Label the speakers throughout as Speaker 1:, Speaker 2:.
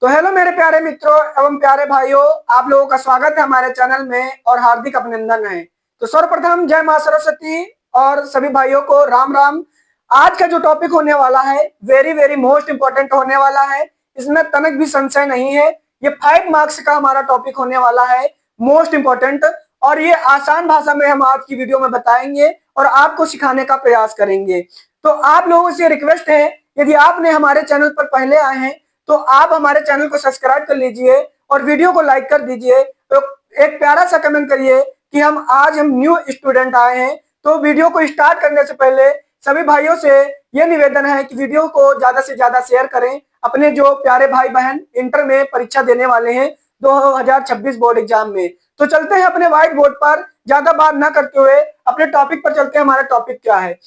Speaker 1: तो हेलो मेरे प्यारे मित्रों एवं प्यारे भाइयों, आप लोगों का स्वागत है हमारे चैनल में और हार्दिक अभिनंदन है। तो सर्वप्रथम जय मां सरस्वती और सभी भाइयों को राम राम। आज का जो टॉपिक होने वाला है वेरी वेरी मोस्ट इंपॉर्टेंट होने वाला है, इसमें तनक भी संशय नहीं है। ये 5 मार्क्स का हमारा टॉपिक होने वाला है, मोस्ट इंपॉर्टेंट। और ये आसान भाषा में हम आज की वीडियो में बताएंगे और आपको सिखाने का प्रयास करेंगे। तो आप लोगों से रिक्वेस्ट है, यदि आपने हमारे चैनल पर पहले आए हैं तो आप हमारे चैनल को सब्सक्राइब कर लीजिए और वीडियो को लाइक कर दीजिए। तो एक प्यारा सा कमेंट करिए कि हम न्यू स्टूडेंट आए हैं। तो वीडियो को स्टार्ट करने से पहले सभी भाइयों से यह निवेदन है कि वीडियो को ज्यादा से ज्यादा शेयर करें। अपने जो प्यारे भाई बहन इंटर में परीक्षा देने वाले हैं 2026 बोर्ड एग्जाम में। तो चलते हैं अपने व्हाइट बोर्ड पर, ज्यादा बात ना करते हुए अपने टॉपिक पर चलते हैं। हमारा टॉपिक क्या है?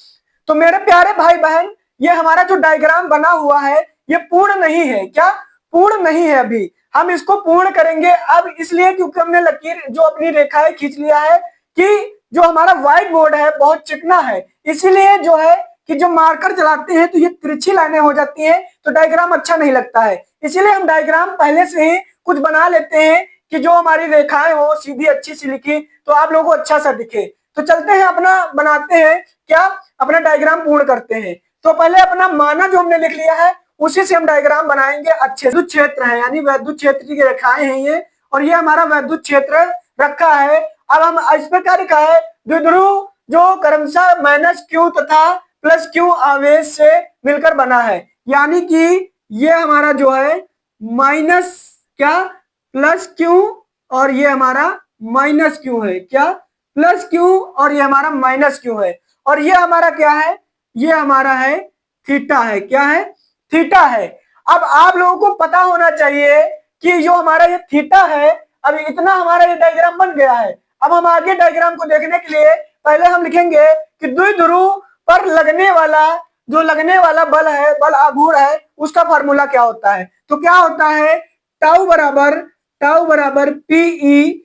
Speaker 1: तो मेरे प्यारे भाई बहन, ये हमारा जो डायग्राम बना हुआ है ये पूर्ण नहीं है। क्या पूर्ण नहीं है? अभी हम इसको पूर्ण करेंगे। अब इसलिए क्योंकि हमने लकीर जो अपनी रेखाएं खींच लिया है कि जो हमारा व्हाइट बोर्ड है बहुत चिकना है, इसीलिए जो है कि जो मार्कर चलाते हैं तो ये तिरछी लाइनें हो जाती हैं, तो डायग्राम अच्छा नहीं लगता है। इसीलिए हम डायग्राम पहले से ही कुछ बना लेते हैं कि जो हमारी रेखाएं हो सीधी अच्छी सी लिखी, तो आप लोगों को अच्छा सा दिखे। तो चलते हैं अपना बनाते हैं, क्या अपना डायग्राम पूर्ण करते हैं। तो पहले अपना माना जो हमने लिख लिया है उसी से हम डायग्राम बनाएंगे। अच्छे विद्युत क्षेत्र है, यानी विद्युत क्षेत्र की रेखाएं हैं ये, और ये हमारा विद्युत क्षेत्र रखा है। अब हम इस पर क्या लिखा है? द्विध्रुव जो क्रमशः माइनस क्यू तथा प्लस क्यू आवेश से मिलकर बना है, यानी कि ये हमारा जो है माइनस क्या प्लस क्यू और ये हमारा माइनस क्यू है। क्या प्लस क्यू और ये हमारा माइनस क्यू है। और ये हमारा क्या है? ये हमारा है थीटा है। क्या है? थीटा है। अब आप लोगों को पता होना चाहिए कि जो हमारा ये थीटा है, अब इतना हमारा ये डायग्राम बन गया है। अब हम आगे डायग्राम को देखने के लिए पहले हम लिखेंगे कि द्विध्रुव पर लगने वाला बल है, बल आघूर्ण है, उसका फॉर्मूला क्या होता है? तो क्या होता है? टाउ बराबर पीई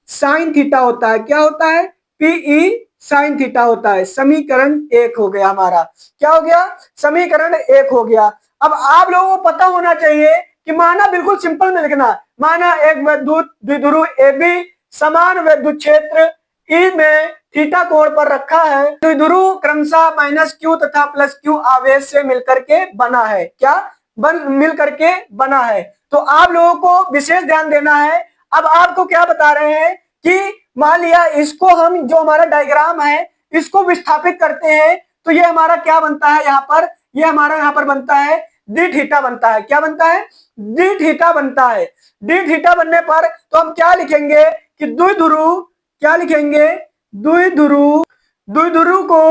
Speaker 1: साइन थीटा होता है। क्या होता है? पीई साइन थीटा होता है। समीकरण 1 हो गया हमारा। क्या हो गया? समीकरण 1 हो गया। अब आप लोगों को पता होना चाहिए कि माना बिल्कुल सिंपल में लिखना। माना एक विद्युत द्विध्रुव AB समान विद्युत क्षेत्र ई में थीटा कोण पर रखा है। द्विध्रुव क्रमशः माइनस क्यू तथा प्लस क्यू आवेश से मिलकर के बना है। क्या मिल करके बना है? तो आप लोगों को विशेष ध्यान देना है। अब आपको क्या बता रहे हैं कि मान लिया इसको हम जो हमारा डायग्राम है इसको विस्थापित करते हैं, तो ये हमारा क्या बनता है? यहाँ पर ये हमारा यहाँ पर बनता है डी थीटा बनता है। क्या बनता है? डी थीटा बनता है। डी थीटा बनने पर तो हम क्या लिखेंगे कि द्विध्रुव, क्या लिखेंगे? द्विध्रुव द्विध्रुव को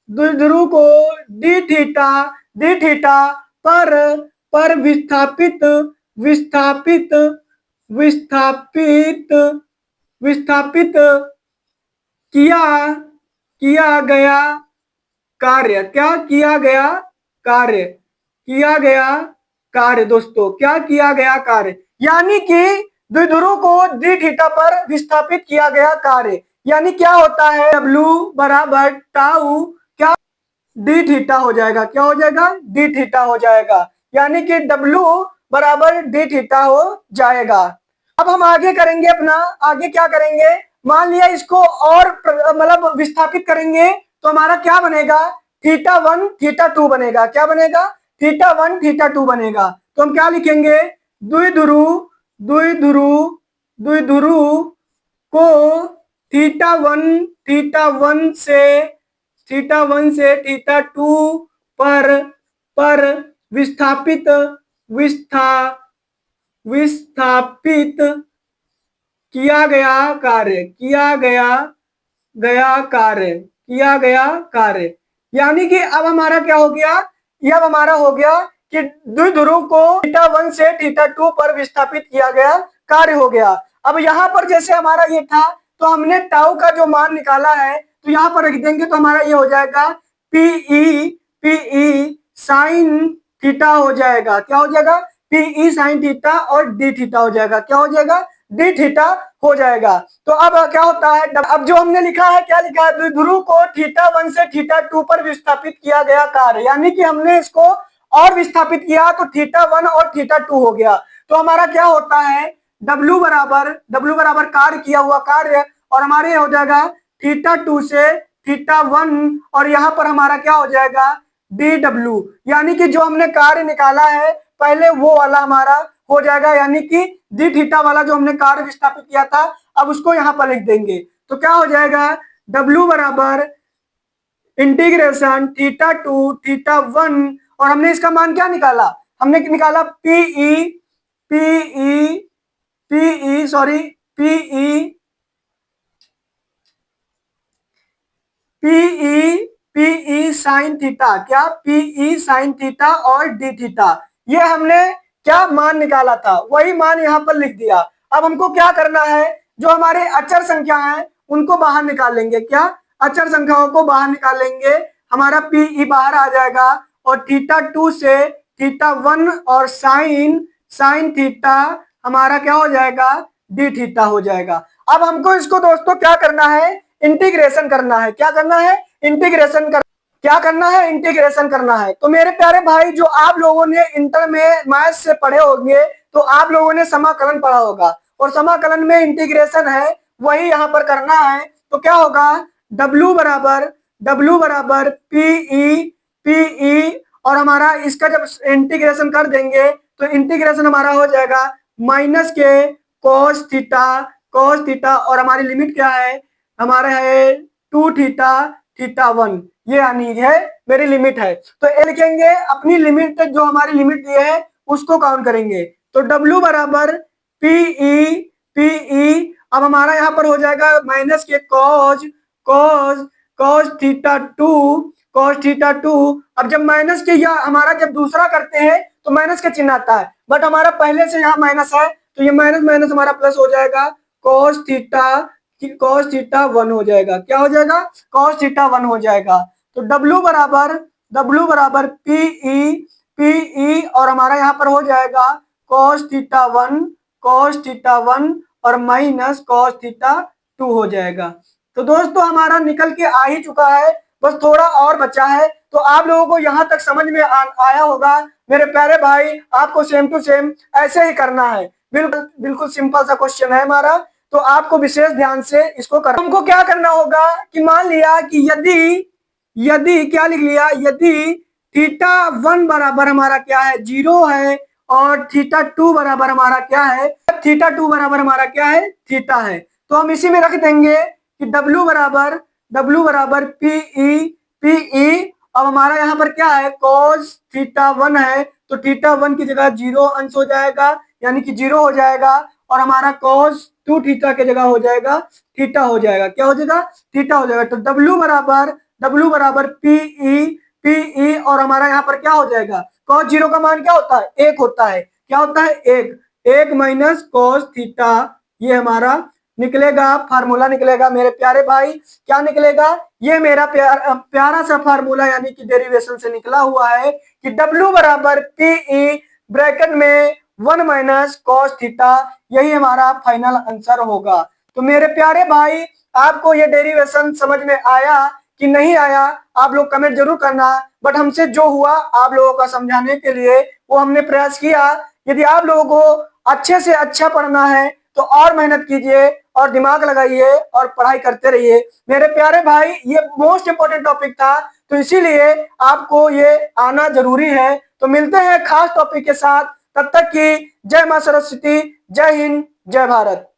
Speaker 1: द्विध्रुव को डी थीटा पर विस्थापित किया गया कार्य। क्या किया गया कार्य? किया गया कार्य दोस्तों, क्या किया गया कार्य? यानी कि द्विध्रुव को डी थीटा पर विस्थापित किया गया कार्य, यानी क्या होता है? W बराबर टाउ क्या डी थीटा हो जाएगा। क्या हो जाएगा? डी थीटा हो जाएगा, यानी कि W बराबर डी थीटा हो जाएगा। अब हम आगे करेंगे अपना, आगे क्या करेंगे? मान लिया इसको और मतलब विस्थापित करेंगे तो हमारा क्या बनेगा? θ1 θ2 बनेगा। क्या बनेगा? θ1 θ2 बनेगा। तो हम क्या लिखेंगे? द्विध्रुव को θ1 से θ2 पर विस्थापित किया गया कार्य, यानी कि अब हमारा क्या हो गया? ये अब हमारा हो गया कि द्विध्रुव को θ1 से θ2 पर विस्थापित किया गया कार्य हो गया। अब यहाँ पर जैसे हमारा ये था तो हमने टाउ का जो मान निकाला है तो यहाँ पर रख देंगे, तो हमारा ये हो जाएगा पीई साइन थीटा हो जाएगा। क्या हो जाएगा? पीई साइन थीटा और डी थीटा हो जाएगा। क्या हो जाएगा? डी थीटा हो जाएगा। तो अब क्या होता है? अब जो हमने लिखा है, क्या लिखा है? द्विध्रुव को θ1 से θ2 पर विस्थापित किया गया कार्य, यानी कि हमने इसको और विस्थापित किया तो θ1 और θ2 हो गया। तो हमारा क्या होता है, W बराबर कार्य किया हुआ कार्य, और हमारे हो जाएगा θ2 से θ1, और यहाँ पर हमारा क्या हो जाएगा dW, यानी कि जो हमने कार्य निकाला है पहले वो वाला हमारा हो जाएगा, यानी कि dθ वाला जो हमने कार्य विस्थापित किया था अब उसको यहाँ पर लिख देंगे। तो क्या हो जाएगा, W बराबर इंटीग्रेशन θ2 θ1, और हमने इसका मान क्या निकाला, हमने निकाला PE साइन थीटा, क्या PE साइन थीटा और d थीटा, ये हमने क्या मान निकाला था वही मान यहाँ पर लिख दिया। अब हमको क्या करना है, जो हमारे अचर संख्या है उनको बाहर निकाल लेंगे, क्या अचर संख्याओं को बाहर निकाल लेंगे, हमारा PE बाहर आ जाएगा, और θ2 से θ1 और साइन थीटा हमारा क्या हो जाएगा d थीटा हो जाएगा। अब हमको इसको दोस्तों क्या करना है, इंटीग्रेशन करना है, क्या करना है इंटीग्रेशन करना है। तो मेरे प्यारे भाई, जो आप लोगों ने इंटर में मैथ से पढ़े होंगे तो आप लोगों ने समाकलन पढ़ा होगा, और समाकलन में इंटीग्रेशन है वही यहाँ पर करना है। तो क्या होगा, W बराबर PE, और हमारा इसका जब इंटीग्रेशन कर देंगे तो इंटीग्रेशन हमारा हो जाएगा माइनस के cos थीटा, और हमारी लिमिट क्या है, हमारा है 2θ θ1, ये यानी है मेरी लिमिट है। तो ये लिखेंगे अपनी लिमिट, जो हमारी लिमिट दी है उसको काउंट करेंगे। तो W बराबर PE, अब हमारा यहाँ पर हो जाएगा माइनस के cos θ2, अब जब माइनस के, या हमारा जब दूसरा करते हैं तो माइनस का चिन्ह आता है, बट हमारा पहले से यहाँ माइनस है तो ये माइनस हमारा प्लस हो जाएगा, cos θ1 हो जाएगा, क्या हो जाएगा cos θ1 हो जाएगा। तो W बराबर PE, और हमारा यहाँ पर हो जाएगा cos θ1 और माइनस cos θ2 हो जाएगा। तो दोस्तों हमारा निकल के आ ही चुका है, बस थोड़ा और बचा है। तो आप लोगों को यहाँ तक समझ में आया होगा मेरे प्यारे भाई, आपको सेम टू सेम ऐसे ही करना है, बिल्कुल सिंपल सा क्वेश्चन है हमारा, तो आपको विशेष ध्यान से इसको करना। हमको क्या करना होगा कि मान लिया कि यदि क्या लिख लिया, यदि θ1 बराबर हमारा क्या है 0 है, और θ2 बराबर हमारा क्या है, θ2 बराबर हमारा क्या है थीटा है, तो हम इसी में रख देंगे कि W बराबर PE, अब हमारा यहाँ पर क्या है cos θ1 है, तो θ1 की जगह 0 अंश हो जाएगा, यानी कि 0 हो जाएगा, और हमारा cos 2θ की जगह हो जाएगा थीटा हो जाएगा, क्या हो जाएगा थीटा हो जाएगा। तो W बराबर PE, और हमारा यहाँ पर क्या हो जाएगा, cos 0 का मान क्या होता है 1 होता है, क्या होता है 1 माइनस cos थीटा, ये हमारा निकलेगा, फार्मूला निकलेगा मेरे प्यारे भाई, क्या निकलेगा, ये मेरा प्यारा सा फार्मूला यानी कि डेरिवेशन से निकला हुआ है कि W बराबर PE ब्रैकेट में 1 माइनस cos थीटा, यही हमारा फाइनल आंसर होगा। तो मेरे प्यारे भाई, आपको ये डेरिवेशन समझ में आया कि नहीं आया, आप लोग कमेंट जरूर करना, बट हमसे जो हुआ आप लोगों का समझाने के लिए वो हमने प्रयास किया। यदि आप लोगों को अच्छे से अच्छा पढ़ना है तो और मेहनत कीजिए और दिमाग लगाइए और पढ़ाई करते रहिए मेरे प्यारे भाई, ये मोस्ट इंपोर्टेंट टॉपिक था, तो इसीलिए आपको ये आना जरूरी है। तो मिलते हैं खास टॉपिक के साथ, तब तक की जय मां सरस्वती, जय हिंद, जय भारत।